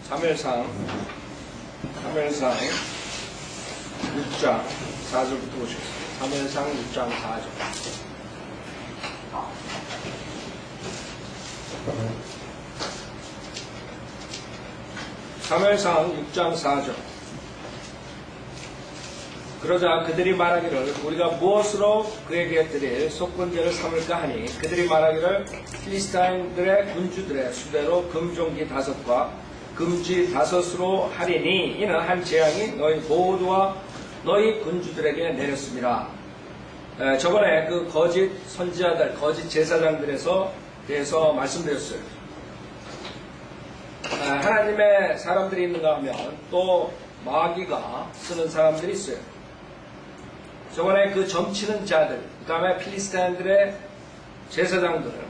사무엘상 6장 4절부터 보시겠습니다. 사무엘상 6장 4절. 사무엘상 6장 4절. 그러자 그들이 말하기를 우리가 무엇으로 그에게 드릴 속건제를 삼을까 하니 그들이 말하기를 필리스타인들의 군주들의 수대로 금종기 5과 금쥐 5으로 하리니 이는 한 재앙이 너희 모두와 너희 군주들에게 내렸습니다. 저번에 그 거짓 선지자들, 거짓 제사장들에서 대해서 말씀드렸어요. 하나님의 사람들이 있는가 하면 또 마귀가 쓰는 사람들이 있어요. 저번에 그 점치는 자들, 그 다음에 필리스타인들의 제사장들을,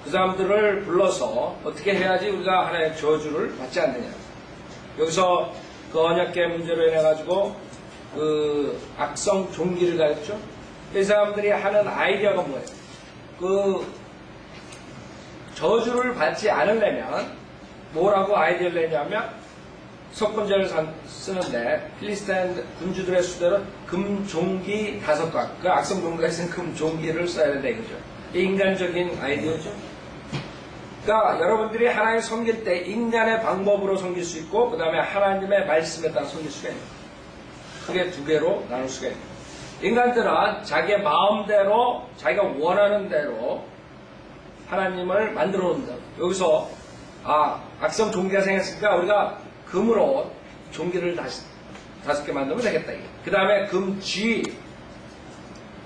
그 사람들을 불러서 어떻게 해야지 우리가 하나님의 저주를 받지 않느냐. 여기서 그 언약궤 문제로 인해가지고 그 악성 종기를 가졌죠. 이 사람들이 하는 아이디어가 뭐예요? 그 저주를 받지 않으려면 뭐라고 아이디어를 내냐면 속건제를 쓰는데 필리스타인 군주들의 수대로 금종기 5과 그 악성 종기가 있으면 금종기를 써야 된다 이거죠. 인간적인 아이디어죠. 그러니까 여러분들이 하나님 섬길 때 인간의 방법으로 섬길 수 있고 그 다음에 하나님의 말씀에 따라 섬길 수가 있는 크게 두 개로 나눌 수가 있는 인간들은 자기의 마음대로 자기가 원하는 대로 하나님을 만들어 놓는다. 여기서 악성 종기가 생겼으니까 우리가 금으로 종기를 다시 5개 만들면 되겠다. 그 다음에 금쥐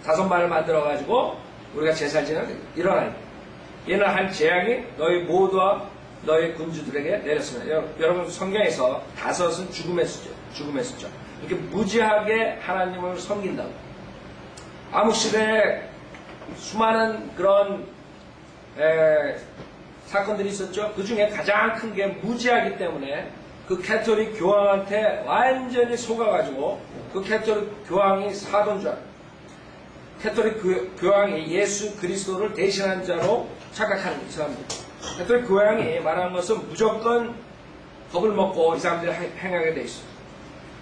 5마리를 만들어 가지고 우리가 제사를 지내는 일어나는 거예요. 얘는 한 재앙이 너희 모두와 너희 군주들에게 내렸습니다. 여러분 성경에서 5은 죽음의 수죠. 죽음의 수죠. 이렇게 무지하게 하나님을 섬긴다고. 암흑시대에 수많은 그런 사건들이 있었죠. 그 중에 가장 큰 게 무지하기 때문에 그 캐톨릭 교황한테 완전히 속아가지고 그 캐톨릭 교황이 사도인 줄 알아요. 캐톨릭 교황이 예수 그리스도를 대신한 자로 착각하는 이 사람들. 캐톨릭 교황이 말하는 것은 무조건 겁을 먹고 이 사람들이 행하게 돼 있어요.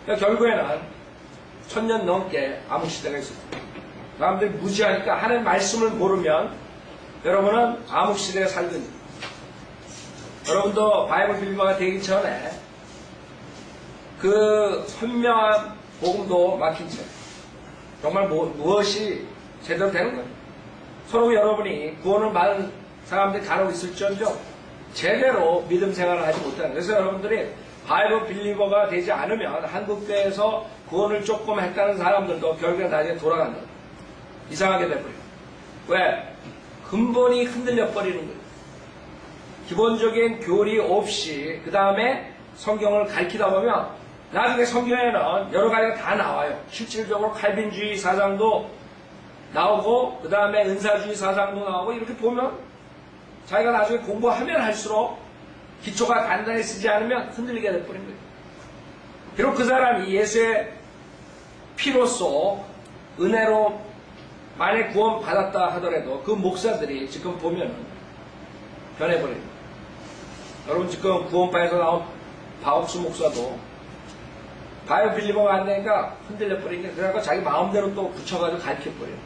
그러니까 결국에는 1000년 넘게 암흑시대가 있었어요. 사람들이 무지하니까 하나님 말씀을 모르면 여러분은 암흑시대에 살거든요. 여러분도 바이블 빌리버가 되기 전에 그 선명한 복음도 막힌 채 정말 무엇이 제대로 되는 거예요. 서로 여러분이 구원을 받은 사람들이 간혹 있을지언정 제대로 믿음 생활을 하지 못하는 거예요. 그래서 여러분들이 바이블 빌리버가 되지 않으면 한국교회에서 구원을 조금 했다는 사람들도 결국에 나중에 돌아간다. 이상하게 돼버려요. 왜? 근본이 흔들려 버리는 거예요. 기본적인 교리 없이 그 다음에 성경을 가르치다 보면 나중에 성경에는 여러 가지가 다 나와요. 실질적으로 칼빈주의 사상도 나오고 그 다음에 은사주의 사상도 나오고 이렇게 보면 자기가 나중에 공부하면 할수록 기초가 단단히 쓰지 않으면 흔들리게 돼버린 거예요. 비록 그 사람이 예수의 피로써 은혜로 만약 구원 받았다 하더라도 그 목사들이 지금 보면 변해버립니다. 여러분 지금 구원파에서 나온 바옥수 목사도 바이블 빌리버가 안 되니까 흔들려 버린 게 그래갖고 자기 마음대로 또 붙여가지고 가르쳐버려요.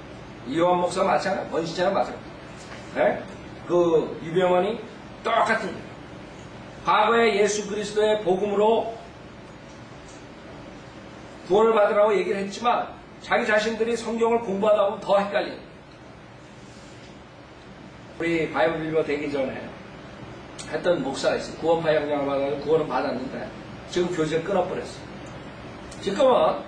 이요한 목사 마찬가지, 원시자는 마찬가지. 네? 그 유병원이 똑같은 거예요. 과거에 예수 그리스도의 복음으로 구원을 받으라고 얘기를 했지만 자기 자신들이 성경을 공부하다 보면 더 헷갈려요. 우리 바이블 빌리버 되기 전에 했던 목사가 있어요. 구원파 영향을 받아서 구원을 받았는데 지금 교제를 끊어버렸어요. 지금은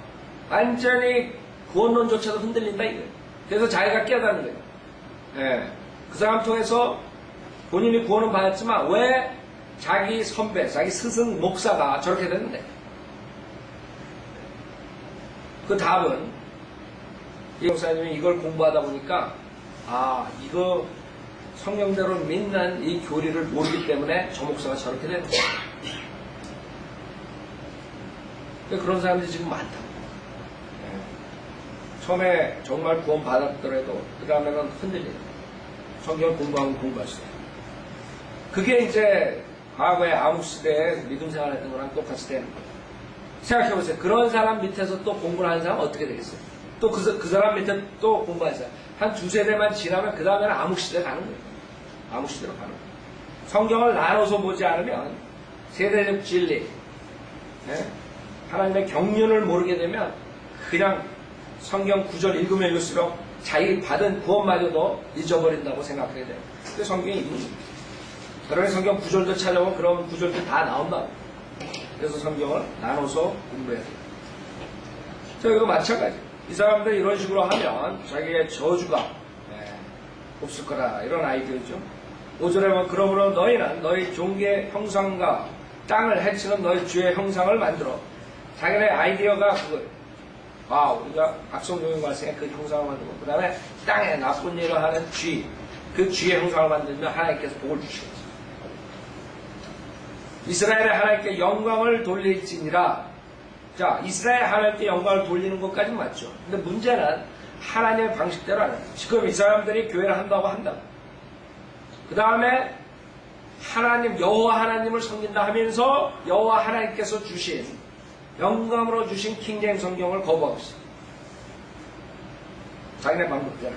완전히 구원론조차도 흔들린다 이거예요. 그래서 자기가 깨닫는 거예요. 예. 그 사람 통해서 본인이 구원은 받았지만 왜 자기 선배, 자기 스승 목사가 저렇게 됐는데 그 답은 이 목사님이 이걸 공부하다 보니까 이거 성경대로 믿는 이 교리를 모르기 때문에 저 목사가 저렇게 되는 거예요. 그런 사람들이 지금 많다고. 처음에 정말 구원 받았더라도 그 다음에는 흔들리는 거예요. 성경을 공부하면 공부할수록. 그게 이제 과거에 암흑시대에 믿음 생활했던 거랑 똑같이 되는 거예요. 생각해보세요. 그런 사람 밑에서 또 공부를 하는 사람은 어떻게 되겠어요? 또 그 사람 밑에 또 공부하는 사람. 한 두세 대만 지나면 그 다음에는 암흑시대에 가는 거예요. 암흑시대로 가는 거예요. 성경을 나눠서 보지 않으면 세대적 진리, 하나님의 경륜을 모르게 되면 그냥 성경 구절 읽으면 읽을수록 자기 받은 구원마저도 잊어버린다고 생각하게 돼요. 그게 성경이 있는 거예요. 여러분이 성경 구절도 찾아보면 그런 구절도 다 나온다고. 그래서 성경을 나눠서 공부해야 돼요. 자, 이거 마찬가지. 이 사람들 이런 식으로 하면 자기의 저주가 없을 거라. 이런 아이디어죠. 5절에 보면 그러므로 너희는 너희 종의 형상과 땅을 해치는 너희 주의 형상을 만들어. 자기네 아이디어가 그거예요. 우리가 박성종이 발생해 그 형상을 만들고, 그 다음에 땅에 나쁜 일을 하는 쥐, 그 쥐의 형상을 만들면 하나님께서 복을 주시겠어요. 이스라엘의 하나님께 영광을 돌릴지니라. 자, 이스라엘 하나님께 영광을 돌리는 것까지는 맞죠. 근데 문제는 하나님의 방식대로 안 해요. 지금 이 사람들이 교회를 한다고. 그 다음에 하나님, 여호와 하나님을 섬긴다 하면서 여호와 하나님께서 주신 영감으로 주신 킹제임 성경을 거부하고 있어요. 자기네 방법대로.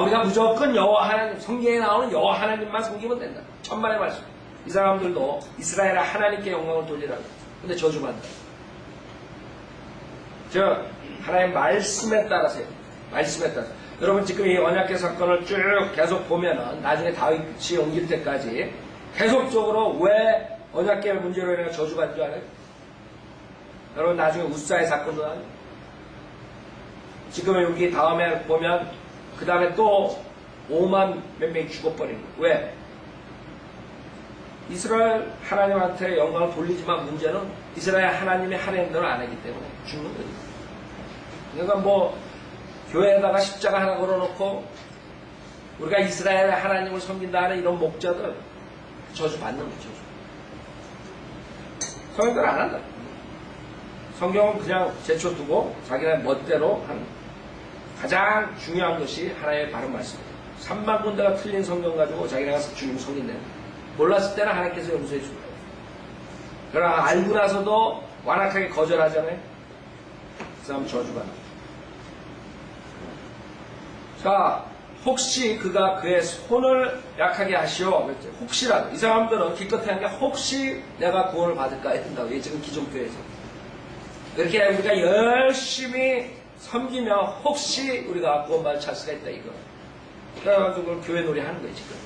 우리가 무조건 여호와 하나님, 성경에 나오는 여호와 하나님만 섬기면 된다. 천만의 말씀. 이 사람들도 이스라엘의 하나님께 영광을 돌리라고. 근데 저주받는다. 하나님의 말씀에 따라서요. 말씀에 따라서. 여러분 지금 이 언약궤 사건을 쭉 계속 보면은 나중에 다윗이 옮길 때까지 계속적으로 왜 언약궤 문제로 인해 저주받는 줄 알아요? 여러분 나중에 우사의 사건도 나요. 지금 여기 다음에 보면 그 다음에 또 5만 몇 명이 죽어버린 거예요. 왜? 이스라엘 하나님한테 영광을 돌리지만 문제는 이스라엘 하나님의 하나님 대로 안 하기 때문에 죽는 거예요. 그러니까 교회에다가 십자가 하나 걸어놓고 우리가 이스라엘의 하나님을 섬긴다 하는 이런 목자들 저주 받는 거죠. 성경대로 안 한다. 성경은 그냥 제쳐두고 자기네 멋대로 한 가장 중요한 것이 하나님의 바른 말씀이에요. 3만 군데가 틀린 성경 가지고 자기네가 주님 섬긴다는 거예요. 몰랐을 때는 하나님께서 용서해 줄 거예요. 그러나 알고 나서도 완악하게 거절하잖아요. 그 사람 저주받는 거예요. 자, 혹시 그가 그의 손을 약하게 하시오. 혹시라도. 이 사람들은 기껏해 한 게 혹시 내가 구원을 받을까 했던다고. 지금 기존교회에서. 이렇게 우리가 열심히 섬기면 혹시 우리가 구원받을 찬스가 있다 이거. 그래가지고 그걸 교회 놀이 하는 거예요 지금.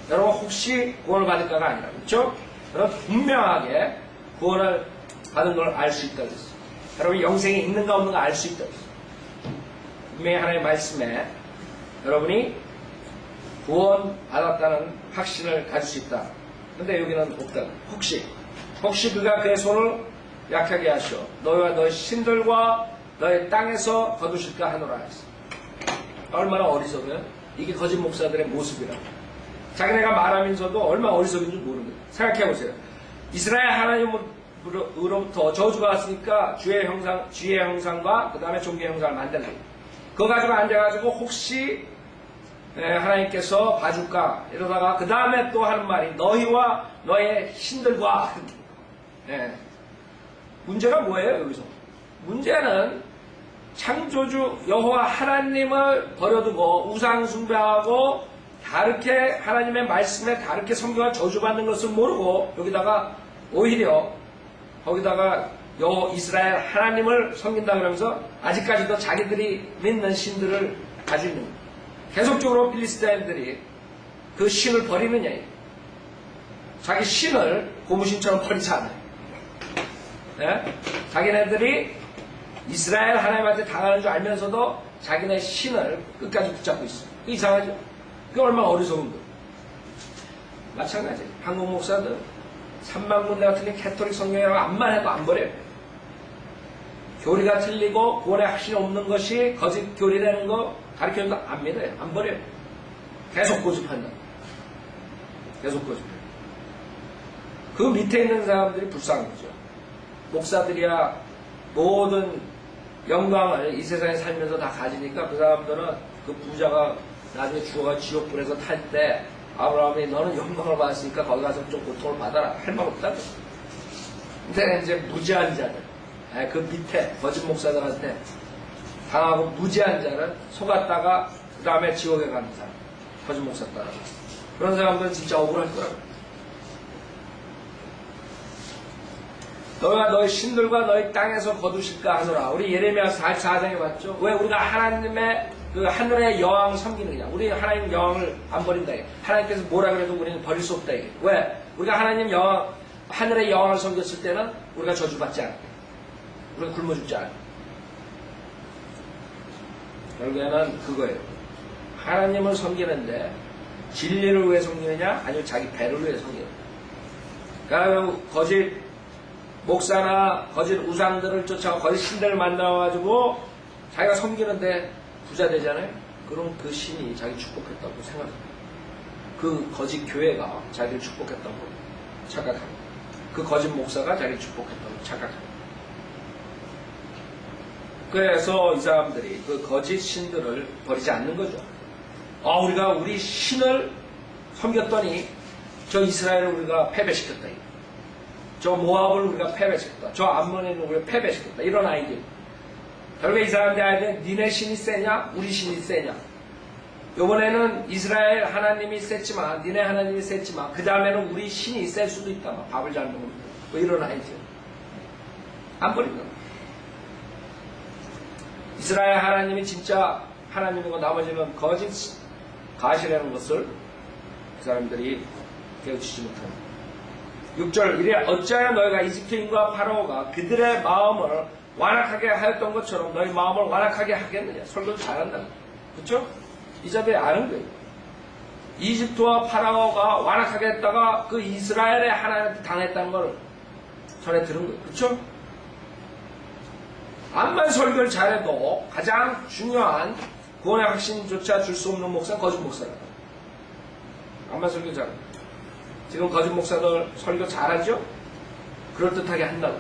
여러분 혹시 구원을 받을까가 아니라 그렇죠? 여러분 분명하게 구원을 받은 걸 알 수 있다고 했어요. 여러분 영생이 있는가 없는가 알 수 있다고 했어요. 분명히 하나님의 말씀에 여러분이 구원받았다는 확신을 가질 수 있다. 근데 여기는 없다. 혹시 그가 그의 손을 약하게 하시오. 너희와 너희 신들과 너희 땅에서 거두실까 하노라 했어. 얼마나 어리석어요? 이게 거짓 목사들의 모습이라고. 자기네가 말하면서도 얼마나 어리석인지 모르는 거예요. 생각해보세요. 이스라엘 하나님으로부터 저주가 왔으니까 주의 형상과 그 다음에 종교의 형상을 만들는 거예요. 그거 가지고 앉아가지고 혹시 하나님께서 봐줄까 이러다가 그 다음에 또 하는 말이 너희와 너의 신들과 문제가 뭐예요 여기서? 문제는 창조주 여호와 하나님을 버려두고 우상 숭배하고 다르게 하나님의 말씀에 다르게 성경을 저주받는 것을 모르고 여기다가 오히려 거기다가 이스라엘 하나님을 섬긴다 그러면서 아직까지도 자기들이 믿는 신들을 가지고 있는 거예요. 계속적으로 필리스타인들이 그 신을 버리느냐 자기 신을 고무신처럼 버리지 않아요. 네? 자기네들이 이스라엘 하나님한테 당하는 줄 알면서도 자기네 신을 끝까지 붙잡고 있어요. 이상하죠? 그게 얼마나 어리석은 거예요. 마찬가지예요. 한국 목사들 3만 군데가 틀린 캐톨릭 성경이라고 암만 해도 안 버려요. 교리가 틀리고 구원의 확신이 없는 것이 거짓 교리라는 거 가르쳐도 안 믿어요. 안 버려요. 계속 고집한다. 계속 고집해요. 그 밑에 있는 사람들이 불쌍한 거죠. 목사들이야 모든 영광을 이 세상에 살면서 다 가지니까 그 사람들은 그 부자가 나중에 죽어가 지옥불에서 탈 때 아브라함이 너는 영광을 받았으니까 거기 가서 좀 고통을 받아라. 할 말 없다고. 근데 이제 무지한 자들, 그 밑에 거짓 목사들한테 당하고 무지한 자는 속았다가 그 다음에 지옥에 가는 사람, 거짓 목사 따라. 그런 사람들은 진짜 억울할 거라고. 너가 너희 신들과 너희 땅에서 거두실까 하노라. 우리 예레미야 4장에 봤죠? 왜 우리가 하나님의 그 하늘의 여왕을 섬기는 거냐. 우리 하나님 여왕을 안 버린다. 하나님께서 뭐라 그래도 우리는 버릴 수 없다. 왜? 우리가 하나님 여왕, 하늘의 여왕을 섬겼을 때는 우리가 저주받지 않아. 우리가 굶어 죽지 않아. 결국에는 그거예요. 하나님을 섬기는데 진리를 위해 섬기느냐 아니면 자기 배를 위해 섬기느냐. 그러니까 거짓 목사나 거짓 우상들을 쫓아가고 거짓 신들을 만나가지고 자기가 섬기는데 부자 되잖아요. 그럼 그 신이 자기 축복했다고 생각합니다. 그 거짓 교회가 자기를 축복했다고 착각합니다. 그 거짓 목사가 자기를 축복했다고 착각합니다. 그래서 이 사람들이 그 거짓 신들을 버리지 않는 거죠. 우리가 우리 신을 섬겼더니 저 이스라엘을 우리가 패배시켰다. 저 모압을 우리가 패배시켰다. 저 암몬을 우리가 패배시켰다. 이런 아이디어. 결국에 이 사람들의 아이디어는 니네 신이 세냐? 우리 신이 세냐? 이번에는 이스라엘 하나님이 셌지만 니네 하나님이 셌지만 그 다음에는 우리 신이 셀 수도 있다. 밥을 잘 먹으면 뭐 이런 아이디어. 안 버린다. 이스라엘 하나님이 진짜 하나님이고 나머지는 거짓 가시라는 것을 그 사람들이 깨우치지 못합니다. 6절 이래 어찌하여 너희가 이집트인과 파라오가 그들의 마음을 완악하게 하였던 것처럼 너희 마음을 완악하게 하겠느냐. 설교를 잘한다. 그렇죠? 이 자들이 아는 거예요. 이집트와 파라오가 완악하게 했다가 그 이스라엘의 하나님한테 당했다는 걸 전에 들은 거예요. 그렇죠? 암만 설교를 잘해도 가장 중요한 구원의 확신조차 줄 수 없는 목사는 거짓 목사다. 암만 설교 잘해. 지금 거짓 목사들 설교 잘하죠? 그럴듯하게 한다고.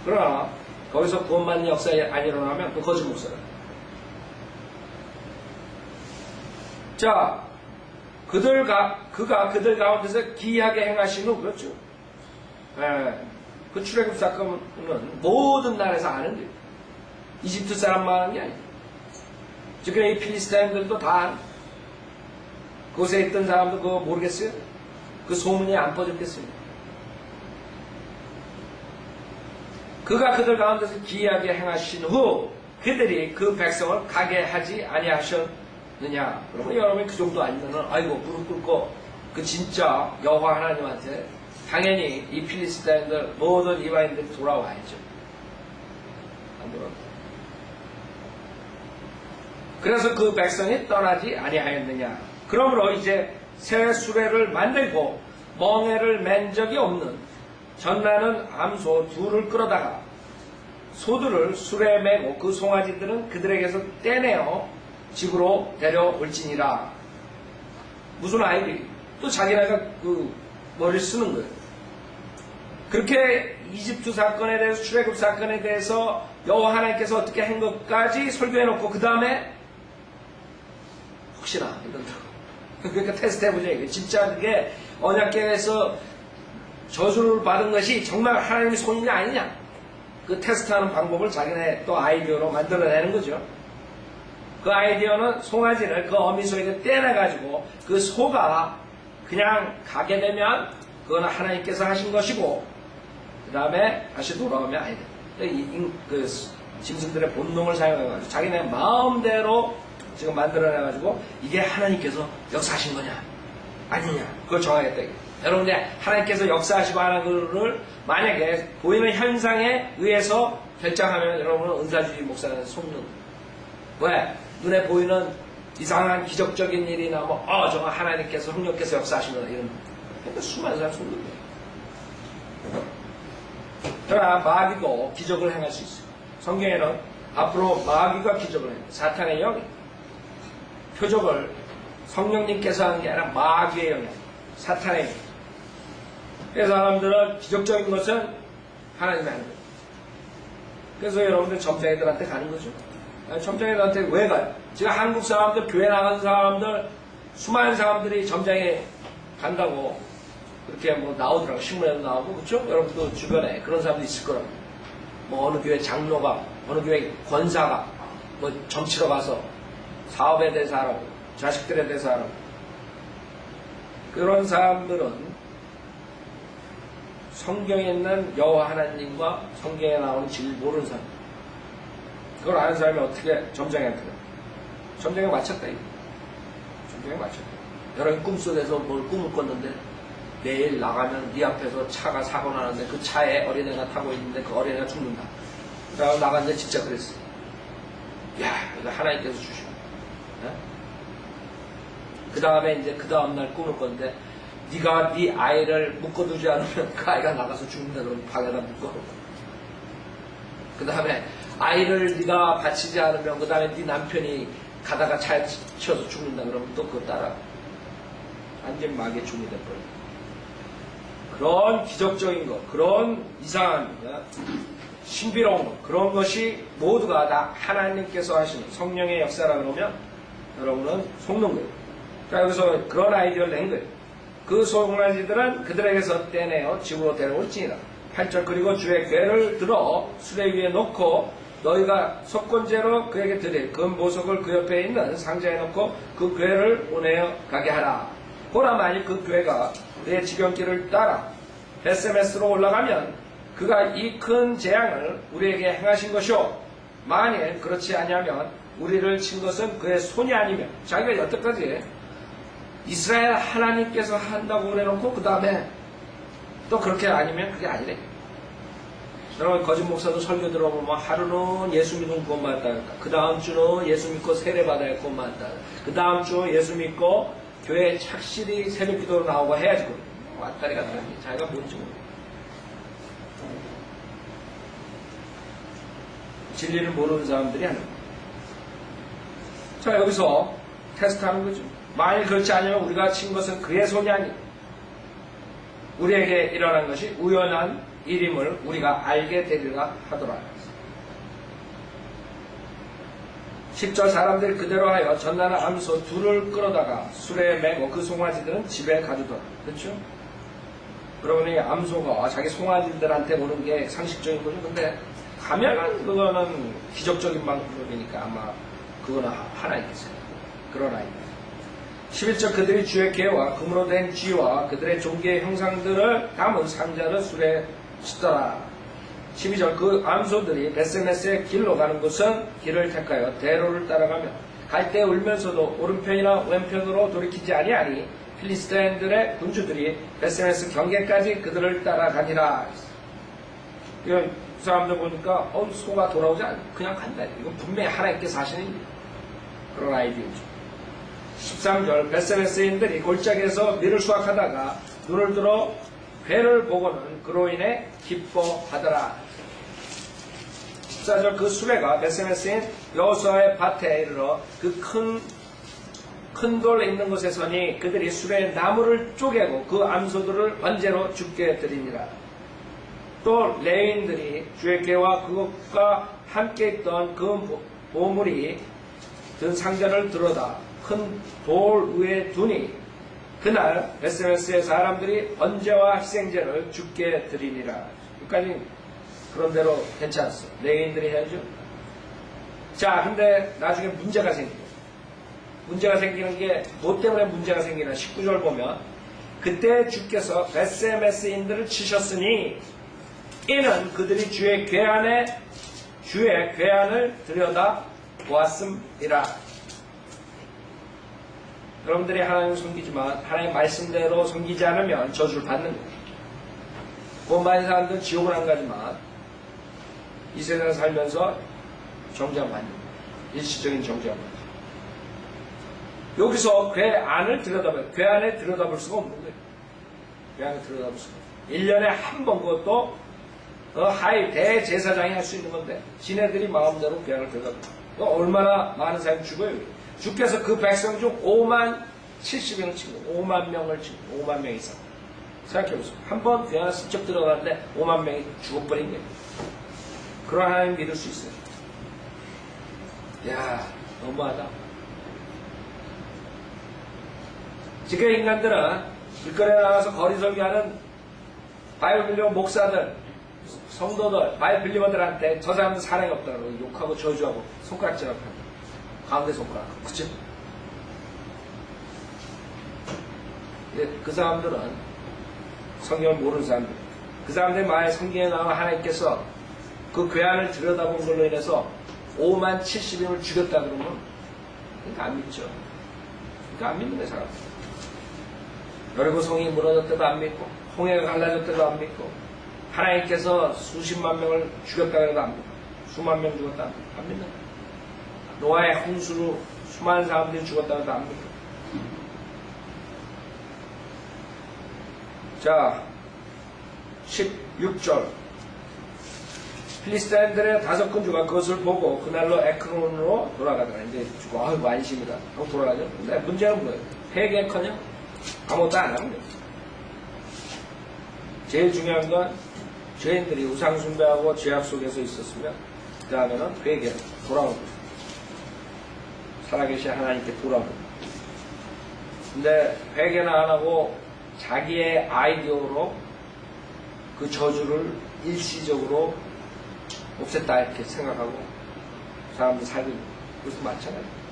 그러나 거기서 구원받는 역사에 안 일어나면 그 거짓 목사다. 자, 그가 그들 가운데서 기이하게 행하신 후 그렇죠. 그 출애굽 사건은 모든 나라에서 아는 거예요. 이집트 사람만 하는 게 아니에요. 지금 이 필리스타인들도 다 그곳에 있던 사람도 그거 모르겠어요? 그 소문이 안 퍼졌겠습니까? 그가 그들 가운데서 기이하게 행하신 후 그들이 그 백성을 가게 하지 아니하셨느냐. 그러면 여러분이 그 정도 아니면은 아이고 무릎 꿇고 그 진짜 여호와 하나님한테 당연히 이 필리스타인들 모든 이방인들이 돌아와야죠. 안 돌아와. 그래서 그 백성이 떠나지 아니하였느냐. 그러므로 이제 새 수레를 만들고 멍에를 맨 적이 없는 전나는 암소 둘을 끌어다가 소들을 수레에 메고 그 송아지들은 그들에게서 떼내어 집으로 데려올지니라. 무슨 아이들이 또 자기네가 그 머리를 쓰는 거예요. 그렇게 이집트 사건에 대해서 출애굽 사건에 대해서 여호와 하나님께서 어떻게 한 것까지 설교해놓고 그 다음에 혹시나 이런다고. 그러니까 테스트 해보자. 진짜 그게 언약궤에서 저주를 받은 것이 정말 하나님의 손이냐 아니냐. 그 테스트하는 방법을 자기네 또 아이디어로 만들어내는 거죠. 그 아이디어는 송아지를 그 어미소에게 떼내가지고 그 소가 그냥 가게 되면 그거는 하나님께서 하신 것이고 그 다음에 다시 돌아오면 아니다. 그 짐승들의 본능을 사용해가지고 자기네 마음대로 지금 만들어내가지고 이게 하나님께서 역사하신 거냐 아니냐 그걸 정하겠다. 여러분 이제 하나님께서 역사하시고 하는 것을 만약에 보이는 현상에 의해서 결정하면 여러분은 은사주의 목사는 속는 왜? 눈에 보이는 이상한 기적적인 일이나 저거 하나님께서 성령께서 역사하신 거다 이런 그러니까 수많은 사람 속는 거예요. 그러나 마귀도 기적을 행할 수 있어요. 성경에는 앞으로 마귀가 기적을 해요. 사탄의 영이 표적을 성령님께서 하는 게 아니라 마귀의 영이에요. 사탄의 영. 그래서 사람들은 기적적인 것은 하나님이 하는 거예요. 그래서 여러분들 점쟁이들한테 가는 거죠. 점쟁이들한테 왜 가요? 지금 한국 사람들, 교회 나가는 사람들, 수많은 사람들이 점장에 간다고 그렇게 뭐 나오더라고. 신문에도 나오고, 그렇죠? 여러분도 주변에 그런 사람도 있을 거라고. 뭐 어느 교회 장로가, 어느 교회 권사가 뭐 정치로 가서 사업에 대해서 하라고, 자식들에 대해서 하라고. 그런 사람들은 성경에 있는 여호와 하나님과 성경에 나오는 진리를 모르는 사람. 그걸 아는 사람이 어떻게 점장한테 점장에 맞췄다 이거. 점장에 맞췄다. 여러분 꿈속에서 뭘 꿈을 꿨는데 내일 나가면 네 앞에서 차가 사고 나는데 그 차에 어린애가 타고 있는데 그 어린애가 죽는다. 그러고 나갔는데 진짜 그랬어. 야, 이거 하나님께서 주시고. 그 다음에 이제 그 다음날 꿈을 꿨는데 네가 네 아이를 묶어두지 않으면 그 아이가 나가서 죽는다. 그러면 방에다 묶어놓고. 그 다음에 아이를 네가 바치지 않으면 그 다음에 네 남편이 가다가 차에 치여서 죽는다. 그러면 또 그거 따라 완전 마귀의 종이 돼버려. 그런 기적적인 것, 그런 이상한 것, 신비로운 것, 그런 것이 모두가 다 하나님께서 하시는 성령의 역사라 그러면 여러분은 속는 거예요. 자, 여기서 그런 아이디어를 낸 거예요. 그 송아지들은 그들에게서 떼내어 집으로 데려올지니라. 8절 그리고 주의 궤를 들어 수레 위에 놓고 너희가 속건제로 그에게 드릴 금 보석을 그 옆에 있는 상자에 놓고 그 궤를 보내어 가게 하라. 보라 만일 그 궤가 내 지경길을 따라 베세메스로 올라가면 그가 이 큰 재앙을 우리에게 행하신 것이오. 만일 그렇지 아니하면 우리를 친 것은 그의 손이 아니며 자기가 여태까지 이스라엘 하나님께서 한다고 그래놓고 그 다음에 또 그렇게 아니면 그게 아니래. 여러분 거짓 목사도 설교 들어보면 하루는 예수 믿으면 구원받았다. 그 다음 주는 예수 믿고 세례받아야 구원받았다. 그 다음 주 예수 믿고 교회에 착실히 새벽 기도로 나오고 해야지. 왔다리 갔다리 자기가 뭔지 모르고. 진리를 모르는 사람들이 하는 거예요. 자, 여기서 테스트하는 거죠. 만일 그렇지 않으면 우리가 친 것은 그의 손이 아니고 우리에게 일어난 것이 우연한 일임을 우리가 알게 되리라 하더라. 10절 사람들이 그대로 하여 전나는 암소 둘을 끌어다가 수레에 메고 그 송아지들은 집에 가두더라. 그렇죠? 여러분이 암소가 자기 송아지들한테 오는 게 상식적인 거죠. 근데 가면은 그거는 기적적인 방법이니까 아마 그거는 하나 있겠어요. 그런 아이입니다. 11절 그들이 주의 궤와 금으로 된 쥐와 그들의 종기의 형상들을 담은 상자를 수레에 싣더라. 12절 그 암소들이 베세메스의 길로 가는 곳은 길을 택하여 대로를 따라가며 갈 때 울면서도 오른편이나 왼편으로 돌이키지 아니하니 필리스타인들의 군주들이 베세메스 경계까지 그들을 따라가니라. 이 사람들 보니까 소가 돌아오지 않아. 그냥 간다. 이건 분명히 하나님께서 하시는 그런 아이디어죠. 13절 베세메스인들이 골짜기에서 밀을 수확하다가 눈을 들어 괴를 보고는 그로 인해 기뻐하더라. 14절 그 수레가 베세메스인 여호수아의 밭에 이르러 그 큰 돌 있는 곳에 서니 그들이 수레의 나무를 쪼개고 그 암소들을 번제로 죽게 드리니라. 또 레위인들이 주의 궤와 그것과 함께 있던 그 보물이 든 상자를 들어다 큰 돌 위에 두니 그날 베세메스의 사람들이 번제와 희생제를 죽게 드리니라. 여기까지 그런 대로 괜찮았어. 레위인들이 해야죠. 자, 근데 나중에 문제가 생겨요. 문제가 생기는 게 뭐 때문에 문제가 생기나 19절 보면 그때 주께서 베세메스인들을 치셨으니 이는 그들이 주의 궤안을 들여다 보았음이라. 여러분들이 하나님을 섬기지만 하나님 말씀대로 섬기지 않으면 저주를 받는 거예요. 구원받은 사람들은 지옥을 안 가지만 이 세상에 살면서 정죄를 받는 거예요. 일시적인 정죄를 받는 거예요. 여기서 궤 안을 들여다봐요. 궤 안에 들여다볼 수가 없는 거예요. 궤 안에 들여다볼 수가 없어요. 1년에 한 번 그것도 하이 대제사장이 할 수 있는 건데 지네들이 마음대로 궤 안을 들여다봐요. 얼마나 많은 사람이 죽어요. 주께서 그 백성 중 5만 70명을 치고 5만 명을 치고 5만 명 이상 생각해보세요. 한번 궤 안에 슬쩍 들어갔는데 5만 명이 죽어버린 거예요. 그런 하나님 믿을 수 있어요. 이야, 너무하다. 지금 인간들은 길거리에 나가서 거리 설교하는 바이블 빌리버 목사들, 성도들, 바이블 빌리버들한테 저 사람은 사랑이 없다고 욕하고 저주하고 손가락질하고 한다. 가운데 손가락. 그치? 그 사람들은 성경을 모르는 사람들. 그 사람들이 만약 성경에 나와 하나님께서 그 괴한을 들여다본 걸로 인해서 5만 70인을 죽였다 그러면 그러니까 안 믿죠. 그러니까 안 믿는 거예요, 사람. 여리고 성이 무너졌대도 안 믿고 홍해가 갈라졌대도 안 믿고 하나님께서 수십만 명을 죽였다 그래도 안 믿고 수만 명 죽었다 안 믿는 거예요. 노아의 홍수로 수많은 사람들이 죽었다 그래도 안 믿고. 자, 16절. 필리스타인들의 5군주가 그것을 보고 그날로 에크론으로 돌아가더라. 이제 죽고, 아이고, 안심이다. 하고 돌아가죠. 근데 문제는 뭐예요? 회개커녕 아무것도 안 하는 거예요. 제일 중요한 건 죄인들이 우상숭배하고 죄악 속에서 있었으면 그 다음에는 회개, 돌아오는 거예요. 살아계신 하나님께 돌아오는 거예요. 근데 회개는 안 하고 자기의 아이디어로 그 저주를 일시적으로 없앴다 이렇게 생각하고 사람들 살고 있는 그것도 많잖아요.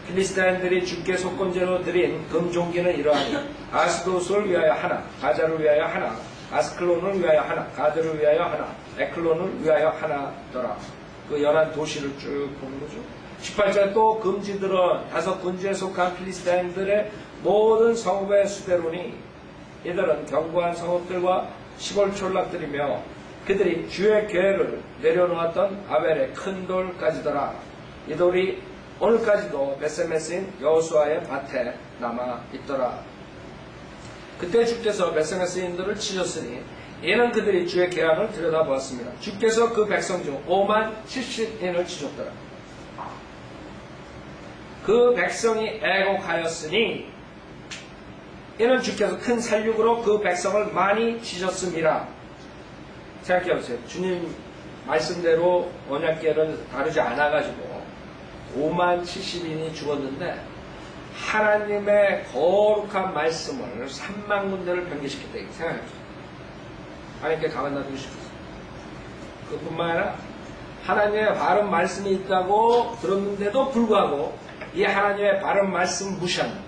필리스타인들이 주께 속건제로 드린 금종기는 이러하니 아스도스를 위하여 하나, 가자를 위하여 하나, 아스클론을 위하여 하나, 가드를 위하여 하나, 에클론을 위하여 하나더라. 그 연한 도시를 쭉 보는 거죠. 18절에 또 금지들은 5군주에 속한 필리스타인들의 모든 성읍의 수대로니 이들은 견고한 성읍들과 시골 촌락들이며 그들이 주의 궤를 내려놓았던 아벨의 큰 돌까지더라. 이 돌이 오늘까지도 베세메스인 여호수아의 밭에 남아 있더라. 그때 주께서 베세메스인들을 치셨으니 이는 그들이 주의 계약을 들여다보았습니다. 주께서 그 백성 중 5만 70인을 치셨더라. 그 백성이 애곡하였으니 이는 주께서 큰 살육으로 그 백성을 많이 치셨습니다. 생각해보세요. 주님 말씀대로 언약궤를 다루지 않아가지고 5만 70인이 죽었는데 하나님의 거룩한 말씀을 3만 군데를 변개시켰다. 생각해보세요. 하나님께 가만 놔두고 싶었어요. 그뿐만 아니라 하나님의 바른 말씀이 있다고 들었는데도 불구하고 이 하나님의 바른 말씀 무시한다.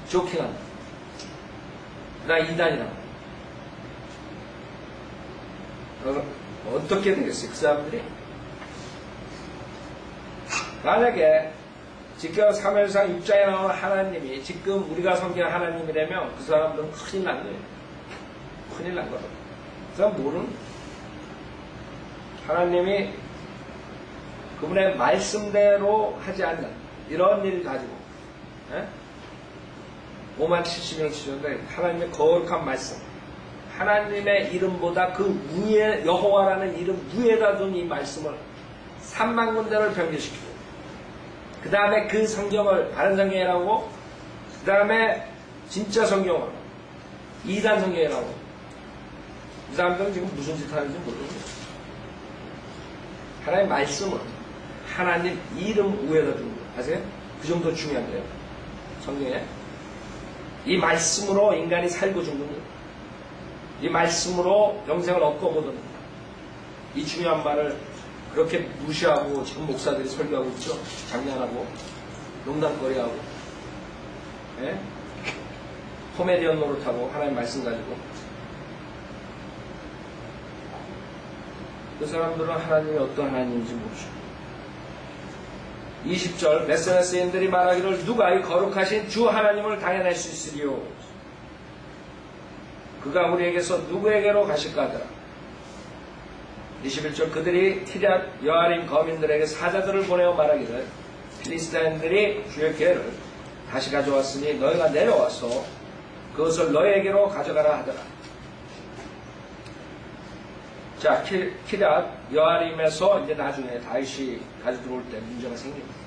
조킹한다. 나 이단이라고. 어떻게 되겠어요? 그 사람들이? 만약에 지금 사무엘상 6장에 나오는 하나님이 지금 우리가 섬기는 하나님이라면 그 사람들은 큰일 난 거예요. 큰일 난 거예요. 그 사람 모르는 하나님이 그분의 말씀대로 하지 않는 이런 일을 가지고 5만 70년을 치셨는데 하나님의 거룩한 말씀 하나님의 이름보다 그 위에 여호와라는 이름 위에다 둔 이 말씀을 3만 군데를 변개시키고 그 다음에 그 성경을 다른 성경이라고 그 다음에 진짜 성경을 이단 성경이라고 이 사람들은 지금 무슨 짓 하는지 모르겠어요. 하나님의 말씀은 하나님 이름 위에다 둔 거예요. 아세요? 그 정도 중요한데요. 성경에 이 말씀으로 인간이 살고 죽는 거예요. 이 말씀으로 영생을 얻고 보는 이 중요한 말을 그렇게 무시하고 지금 목사들이 설교하고 있죠. 장난하고 농담거리하고 코미디언 노릇하고 하나님 말씀 가지고 그 사람들은 하나님이 어떤 하나님인지 모르죠. 20절 베세메스인들이 말하기를 누가 이 거룩하신 주 하나님을 당해낼 수 있으리요. 그가 우리에게서 누구에게로 가실까 하더라. 21절 그들이 키럇 여아림 거민들에게 사자들을 보내어 말하기를 필리스타인들이 주의 궤를 다시 가져왔으니 너희가 내려와서 그것을 너희에게로 가져가라 하더라. 자, 키럇 여아림에서 이제 나중에 다윗이 가져 들어올 때 문제가 생깁니다.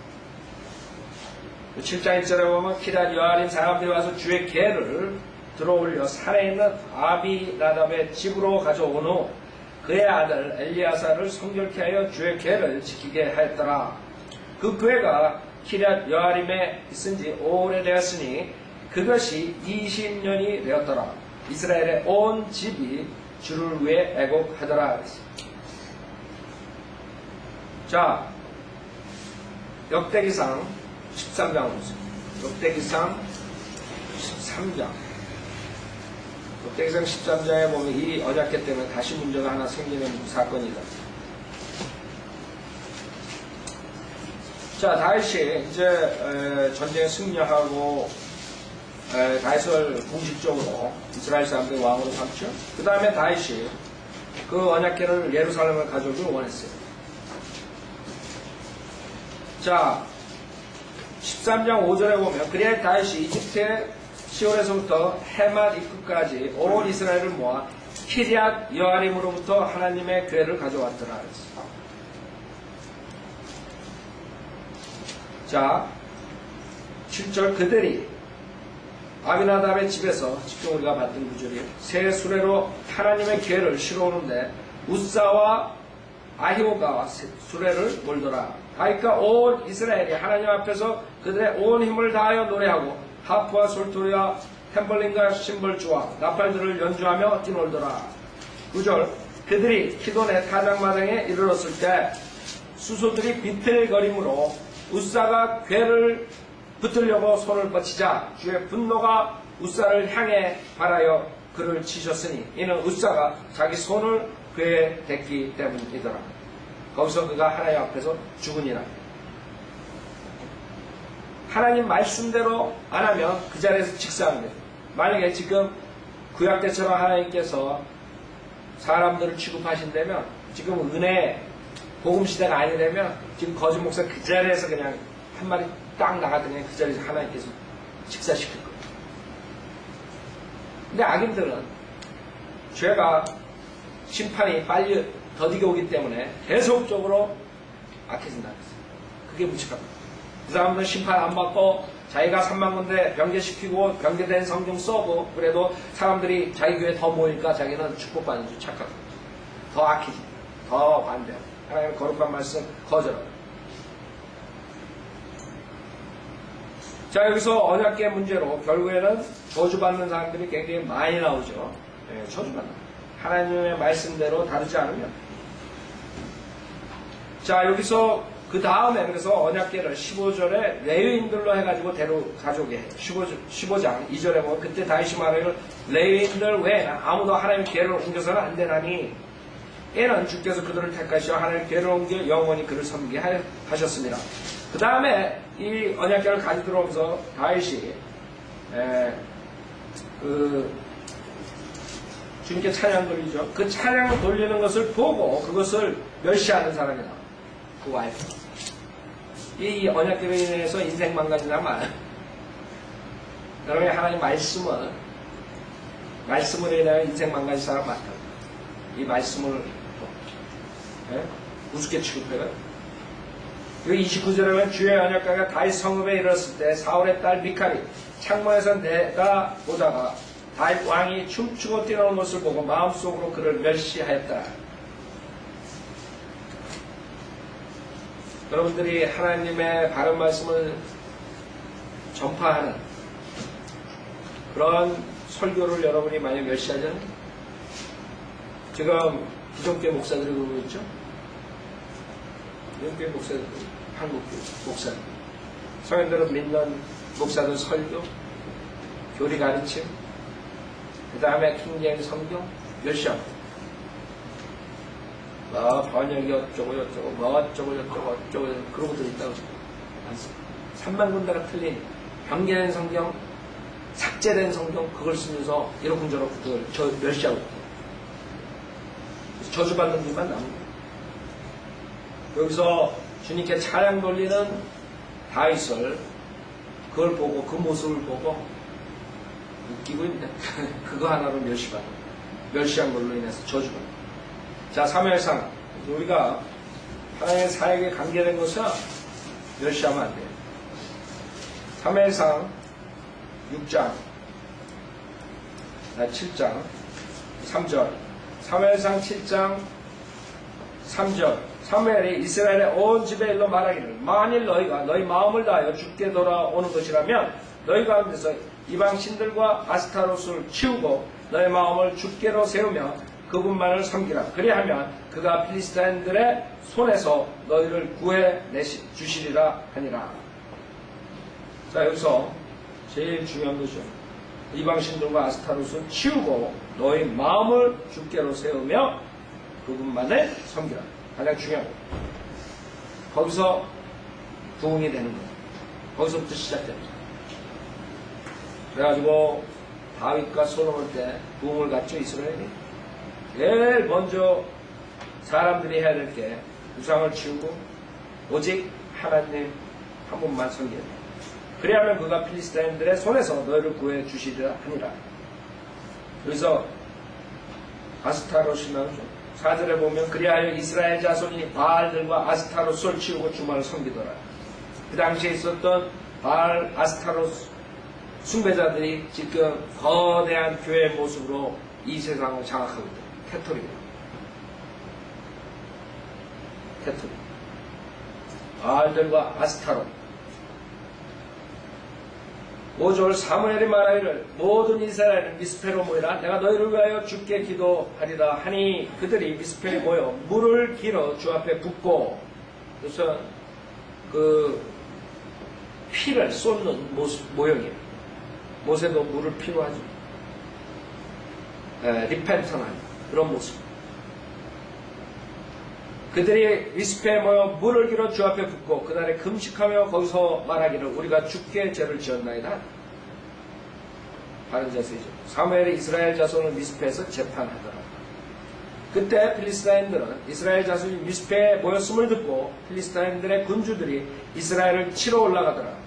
7장 1절에 보면 키럇 여아림 사람들이 와서 주의 궤를 들어올려 산에 있는 아비나답의 집으로 가져온 후 그의 아들 엘리아사를 성결케 하여 주의 궤를 지키게 하였더라. 그 궤가 키럇 여아림에 있은 지 오래되었으니 그것이 20년이 되었더라. 이스라엘의 온 집이 주를 위해 애곡하더라. 자, 역대기상 13장 보세요. 역대기상 13장. 역대기상 13장에 보면 이 언약궤 때문에 다시 문제가 하나 생기는 사건이다. 자, 다윗이 이제 전쟁에 승리하고 다윗을 공식적으로 이스라엘 사람들의 왕으로 삼죠. 그 다음에 다윗이 그 언약궤를 예루살렘을 가져오길 원했어요. 자, 13장 5절에 보면 그리하여 다윗이 이집트의 시올에서부터 해맛 입구까지 온 이스라엘을 모아 키리앗 여아림으로부터 하나님의 궤를 가져왔더라. 자, 7절 그들이 아비나답의 집에서 지금 우리가 봤던 구절이에요. 새 수레로 하나님의 궤를 실어오는데 우사와 아히오가 수레를 몰더라. 그러니까 온 이스라엘이 하나님 앞에서 그들의 온 힘을 다하여 노래하고 하프와 솔토리와 탬벌린과 심벌주와 나팔들을 연주하며 뛰놀더라. 9절 그들이 키돈의 타작마당에 이르렀을 때 수소들이 비틀거림으로 우사가 궤를 붙들려고 손을 뻗치자 주의 분노가 우사를 향해 발하여 그를 치셨으니 이는 우사가 자기 손을 궤에 댔기 때문이더라. 거기서 그가 하나님 앞에서 죽으니라. 하나님 말씀대로 안 하면 그 자리에서 직사합니다. 만약에 지금 구약 때처럼 하나님께서 사람들을 취급하신다면 지금 은혜 복음 시대가 아니라면 지금 거짓 목사 그 자리에서 그냥 한 마리 딱 나가더니 그 자리에서 하나님께서 직사시킬 거예요. 근데 악인들은 죄가 심판이 빨리 더디게 오기 때문에 계속적으로 악해진다. 그게 무책합니다. 그 사람들은 심판 안 받고 자기가 3만 군데 변개시키고 변개된 성경 써고 그래도 사람들이 자기 교회에 더 모이니까 자기는 축복받는 줄 착각합니다. 더 악해집니다. 더 반대합니다. 하나님의 거룩한 말씀 거절합니다. 자, 여기서 언약궤 문제로 결국에는 저주받는 사람들이 굉장히 많이 나오죠. 네, 저주받는. 하나님의 말씀대로 다르지 않으면. 자, 여기서 그 다음에 그래서 언약궤를 15절에 레위인들로 해가지고 가져오게 해요. 15장 2절에 보면 그때 다윗이 말하기를 레위인들 외에는 아무도 하나님의 궤를 옮겨서는 안 되나니 이는 주께서 그들을 택하시어 하나님의 궤를 옮겨 영원히 그를 섬기게 하셨습니다. 그 다음에 이 언약궤를 가지고 들어오면서 다윗이 주님께 찬양 돌리죠. 그 찬양을 돌리는 것을 보고 그것을 멸시하는 사람이 나와요. 그 와이프. 이 언약궤로 인해서 인생 망가지나만 여러분이 하나님 말씀으로 인하여 인생 망가질 사람 많다. 이 말씀을 우습게 취급해요. 여기 29절에 보면 주의 언약궤가 다윗 성읍에 이르렀을 때 사울의 딸 미칼이 창문에서 내다 보다가 다윗 왕이 춤추고 뛰노는 것을 보고 마음속으로 그를 멸시하였다. 여러분들이 하나님의 바른 말씀을 전파하는 그런 설교를 여러분이 많이 멸시하잖아요. 지금 기존교회 목사들이 그러고 있죠. 기존교회 목사들, 한국교회 목사들, 성인들은 믿는 목사들 설교, 교리 가르침, 그 다음에 킹제임스 성경 멸시하고 번역이 어쩌고 저쩌고 그러고 들어있다고 많습니다. 3만 군데가 틀린 변개된 성경, 삭제된 성경 그걸 쓰면서 이러쿵저러쿵 그걸 멸시하고 저주받는 분만 나옵니다. 여기서 주님께 찬양 돌리는 다윗을 그걸 보고 그 모습을 보고 웃기고 있네. 그거 하나로 멸시한 걸로 인해서 저주받는. 자, 사무엘상 우리가 하나님의 사역에 관계된 것은 멸시하면 안 돼요. 사무엘상 6장 7장 3절 사무엘상 7장 3절 사무엘이 이스라엘의 온 집에 일러 말하기를 만일 너희가 너희 마음을 다하여 주께 돌아오는 것이라면 너희 가운데서 이방신들과 아스타롯을 치우고 너의 마음을 주께로 세우며 그분만을 섬기라. 그리하면 그가 필리스타인들의 손에서 너희를 구해 주시리라 하니라. 자, 여기서 제일 중요한 거죠. 이방신들과 아스타롯을 치우고 너희 마음을 주께로 세우며 그분만을 섬기라. 가장 중요한 거예요. 거기서 부흥이 되는 거예요. 거기서부터 시작됩니다. 그래가지고 다윗과 솔로몬 때 부흥을 갖죠, 이스라엘이. 제일 먼저 사람들이 해야 될 게 우상을 치우고 오직 하나님 한 분만 섬겨야 돼. 그리하면 그가 필리스타인들의 손에서 너희를 구해 주시리라 하니라. 그래서 아스타롯이면 4절에 보면 그리하여 이스라엘 자손이 바알들과 아스타롯을 치우고 주만을 섬기더라. 그 당시에 있었던 바알, 아스타롯 숭배자들이 지금 거대한 교회의 모습으로 이 세상을 장악하고 있다. 캐토릭. 바알들과 아스타롯. 5절 사무엘이 말하기를 모든 이스라엘은 미스페로 모이라. 내가 너희를 위하여 주께 기도하리라 하니 그들이 미스페에 모여 물을 길어 주 앞에 붓고, 그래서 그 피를 쏟는 모형이에요. 모세도 물을 피로 하죠. 리펜턴한 그런 모습. 그들이 미스페에 모여 물을 길어 주 앞에 붓고 그날에 금식하며 거기서 말하기를 우리가 주께 죄를 지었나이다. 바른 자세이죠. 사무엘이 이스라엘 자손을 미스페에서 재판하더라. 그때 필리스타인들은 이스라엘 자손이 미스페에 모였음을 듣고 필리스타인들의 군주들이 이스라엘을 치러 올라가더라.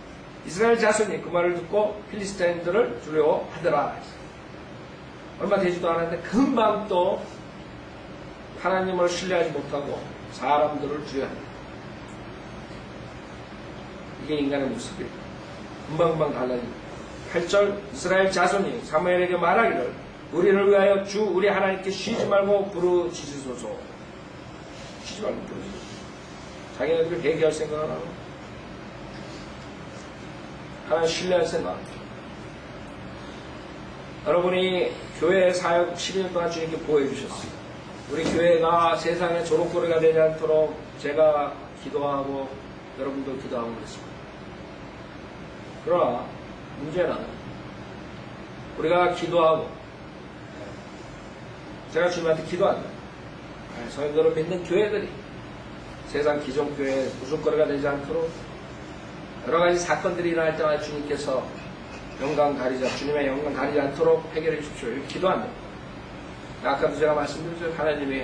이스라엘 자손이 그 말을 듣고 필리스타인들을 두려워하더라. 얼마 되지도 않았는데 금방 또 하나님을 신뢰하지 못하고 사람들을 두려워합니다. 이게 인간의 모습이에요. 금방금방 달라집니다. 8절 이스라엘 자손이 사무엘에게 말하기를 우리를 위하여 주 우리 하나님께 쉬지 말고 부르짖으소서. 쉬지 말고 부르짖으소서. 자기네들이 회개할 생각을 안 하고 하나님 신뢰할 생각 안 하고. 여러분이 교회 사역 12년 동안 주님께 보호해 주셨어요. 우리 교회가 세상의 조롱거리가 되지 않도록 제가 기도하고 여러분도 기도하고 그랬습니다. 그러나 문제는 우리가 기도하고 제가 주님한테 기도한다. 성도를 믿는 교회들이 세상 기존교회에 부술거리가 되지 않도록 여러 가지 사건들이 일어날 때마다 주님께서 영광 가리자, 주님의 영광 가리지 않도록 해결해 주십시오. 이렇게 기도한다. 아까도 제가 말씀드렸죠. 하나님이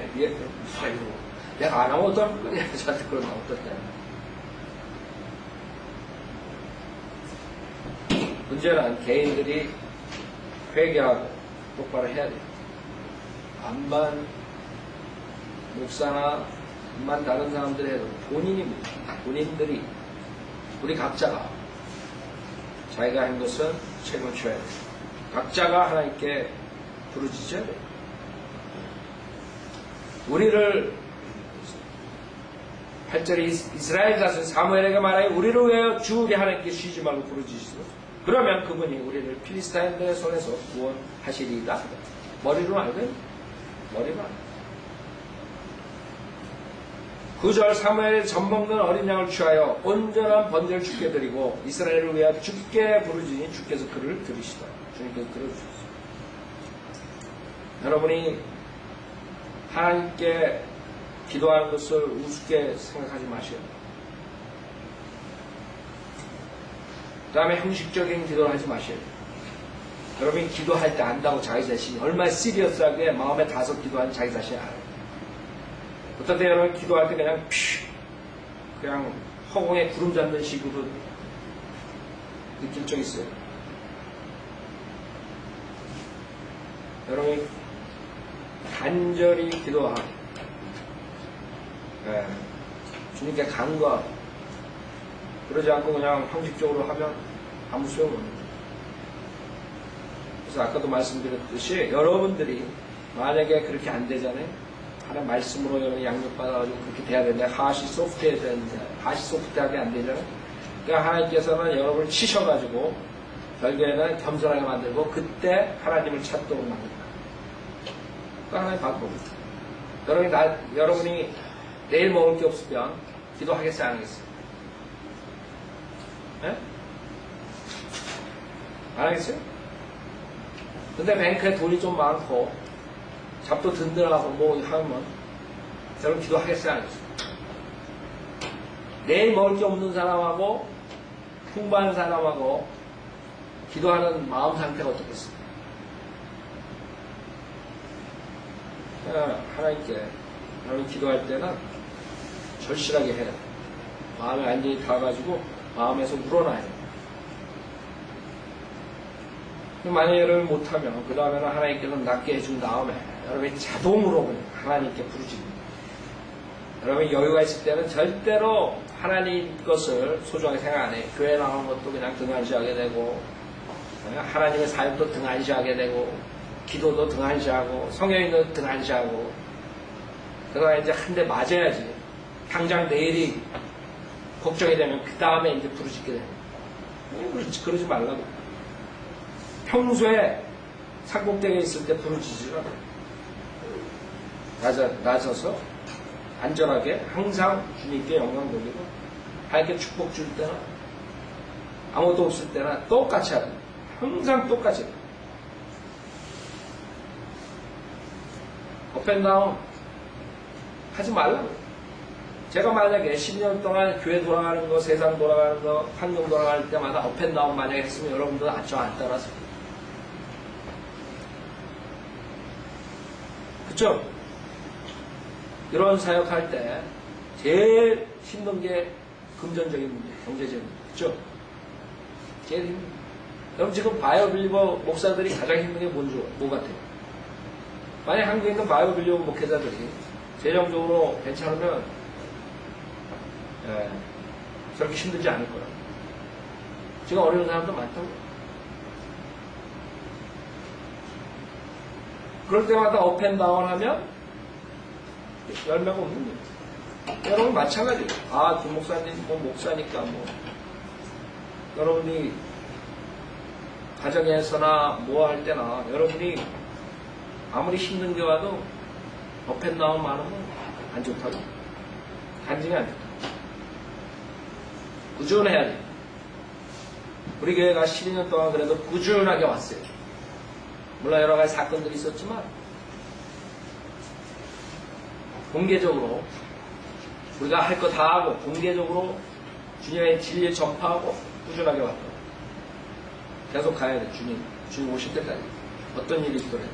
내가 안 하면 어떡할 거냐. 저한테 그러면 어떡해. 문제는 개인들이 회개하고 똑바로 해야 돼요. 암만 목사나 암만 다른 사람들이 해도 본인들이 우리 각자가 자기가 한 것은 책임을 져야 돼요. 각자가 하나님께 부르짖어야 돼요. 우리를 8절에 이스라엘 자손 사무엘에게 말하여 우리를 위하여 주 우리 하나님께 쉬지 말고 부르짖으시오. 그러면 그분이 우리를 필리스타인들의 손에서 구원하시리이다. 머리로 알고요. 머리로 알고요. 9절 사무엘의 젖먹는 어린 양을 취하여 온전한 번제를 주께 드리고 이스라엘을 위하여 주께 부르짖으니 주께서 그를 들으시다. 주님께서 들어주셨어요. 여러분이 하나님께 기도하는 것을 우습게 생각하지 마셔요. 그 다음에 형식적인 기도를 하지 마셔요. 여러분이 기도할 때 안다고 자기 자신이 얼마나 시리어스하게 마음에 닿아서 기도하는 자기 자신이 알아요. 어떨 때 여러분 기도할 때 그냥 허공에 구름 잡는 식으로 느낄 적 있어요. 여러분이 간절히 기도하고 주님께 간구하고 그러지 않고 그냥 형식적으로 하면 아무 소용없는. 그래서 아까도 말씀드렸듯이 여러분들이 만약에 그렇게 안 되잖아요. 하나님 말씀으로 여러분이 양육받아가지고 그렇게 돼야 되는데 하시 소프트하게 안 되잖아요. 그러니까 하나님께서는 여러분을 치셔가지고 결국에는 겸손하게 만들고 그때 하나님을 찾도록 만든다. 또 하나의 방법입니다. 여러분이 내일 먹을 게 없으면 기도하겠어요, 안 하겠어요? 네? 안 하겠어요? 근데 뱅크에 돈이 좀 많고 잡도 든든하고 뭐 하면 여러분 기도하겠어요, 안 하겠어요? 내일 먹을 게 없는 사람하고 풍부한 사람하고 기도하는 마음 상태가 어떻겠어요? 하나님께 여러분 기도할 때는 절실하게 해야 돼요. 마음에 완전히 닿아가지고 마음에서 우러나야 돼요. 만약에 여러분이 못하면 그 다음에는 하나님께는 낫게 해준 다음에 여러분이 자동으로 하나님께 부르짖습니다. 여러분이 여유가 있을 때는 절대로 하나님 것을 소중하게 생각 안 해요. 교회 나오는 것도 그냥 등한시하게 되고 하나님의 사역도 등한시하게 되고 기도도 등한시하고 성경도 등한시하고 그러다 이제 한 대 맞아야지 당장 내일이 걱정이 되면 그 다음에 이제 부르짖게 돼요. 그러지 말라고. 평소에 산꼭대기에 있을 때 부르짖으라. 낮아서 안전하게 항상 주님께 영광 돌리고 하나님께 축복 줄 때나 아무것도 없을 때나 똑같이 하라. 항상 똑같이 하라. 업앤다운 하지 말라고. 제가 만약에 10년 동안 교회 돌아가는 거, 세상 돌아가는 거, 환경 돌아갈 때마다 업앤다운 만약에 했으면 여러분들 안 따라서. 그쵸? 이런 사역할 때 제일 힘든 게 금전적인 문제, 경제적인 문제. 그쵸? 제일 힘든. 여러분 지금 바이오빌리버 목사들이 가장 힘든 게 뭐 같아요? 만약 한국에 있는 바이오빌리버 목회자들이 재정적으로 괜찮으면 저렇게 힘들지 않을 거야. 지금 어려운 사람도 많다고. 그럴 때마다 업앤다운 하면 열매가 없는 거예요. 여러분 마찬가지예요. 김 목사님 뭐 목사니까 뭐 여러분이 가정에서나 뭐 할 때나 여러분이 아무리 힘든 게 와도 업앤다운 많으면 안 좋다고. 간증이 안 좋다고. 꾸준해야 돼. 우리 교회가 12년 동안 그래도 꾸준하게 왔어요. 물론 여러 가지 사건들이 있었지만 공개적으로 우리가 할 거 다 하고 공개적으로 주님의 진리 전파하고 꾸준하게 왔다. 계속 가야 돼. 주님 오실 때까지. 어떤 일이 있더라도.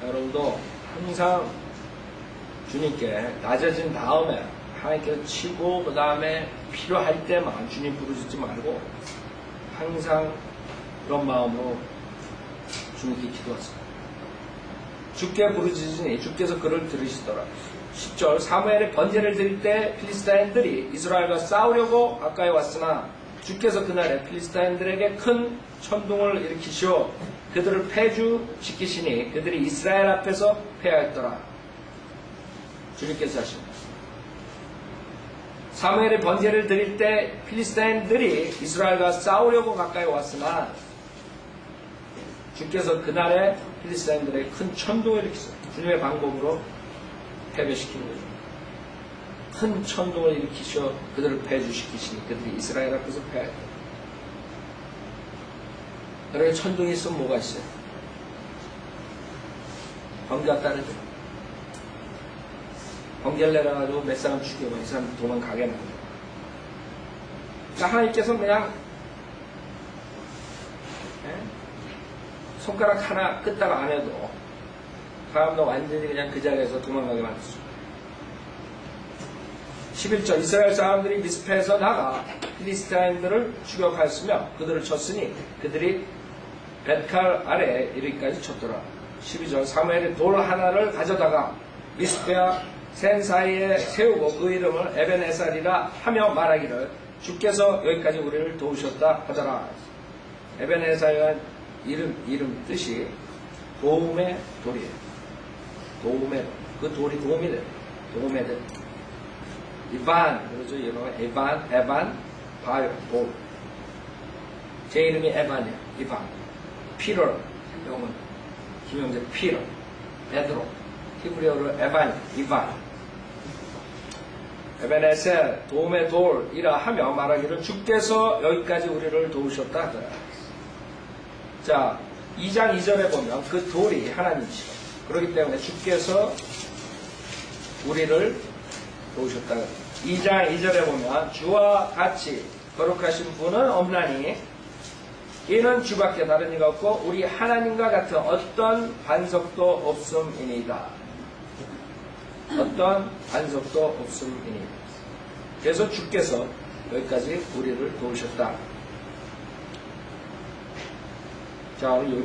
여러분도 항상 주님께 낮아진 다음에 하나님께 치고 그 다음에 필요할 때만 주님 부르짖지 말고 항상 그런 마음으로 주님께 기도하세요. 주께 부르짖으니 주께서 그를 들으시더라. 10절 사무엘의 번제를 드릴 때 필리스타인들이 이스라엘과 싸우려고 가까이 왔으나 주께서 그날에 필리스타인들에게 큰 천둥을 일으키시어 그들을 패주시키시니 그들이 이스라엘 앞에서 패하였더라. 주님께서 하십니다. 사무엘의 번제를 드릴 때 필리스타인들이 이스라엘과 싸우려고 가까이 왔으나 주께서 그날에 필리스타인들에게 큰 천둥을 일으키셨어요. 주님의 방법으로 패배시키는 거죠. 큰 천둥을 일으키셔 그들을 패주시키시니 그들이 이스라엘 앞에서 패하였다. 그러게 천둥이 있으면 뭐가 있어요? 번개가 따르죠. 번개를 내려가지고 몇 사람 죽여봐. 이 사람 도망가게 만들어. 그러니까 하나님께서 그냥 손가락 하나 끄딱 안 해도 사람도 완전히 그냥 그 자리에서 도망가게 만들었어요. 11절 이스라엘 사람들이 미스페에서 나가 필리스타인들을 추격하였으며 그들을 쳤으니 그들이 벳칼 아래에 이르기까지 쳤더라. 12절 사무엘이 돌 하나를 가져다가 미스페와 센 사이에 세우고 그 이름을 에벤에살이라 하며 말하기를 주께서 여기까지 우리를 도우셨다 하더라. 에벤에살이란 이름 뜻이 도움의 돌이에요. 도움의 그 돌이 도움이 돼요. 도움의 돌. 이반 그러죠. 에반 바요 돌. 제 이름이 에반이에요. 이반. 피터. 영어는 김영재 피터. 베드로. 히브리어로 에반. 이반. 에베네셀 도움의 돌이라 하며 말하기를 주께서 여기까지 우리를 도우셨다 하더라. 자, 2장 2절에 보면 그 돌이 하나님이시죠. 그렇기 때문에 주께서 우리를 도우셨다. 2장 2절에 보면 주와 같이 거룩하신 분은 없나니 이는 주밖에 다른 이가 없고 우리 하나님과 같은 어떤 반석도 없음이니이다. 어떤 반석도 없음이니이다. 그래서 주께서 여기까지 우리를 도우셨다. 자, 오늘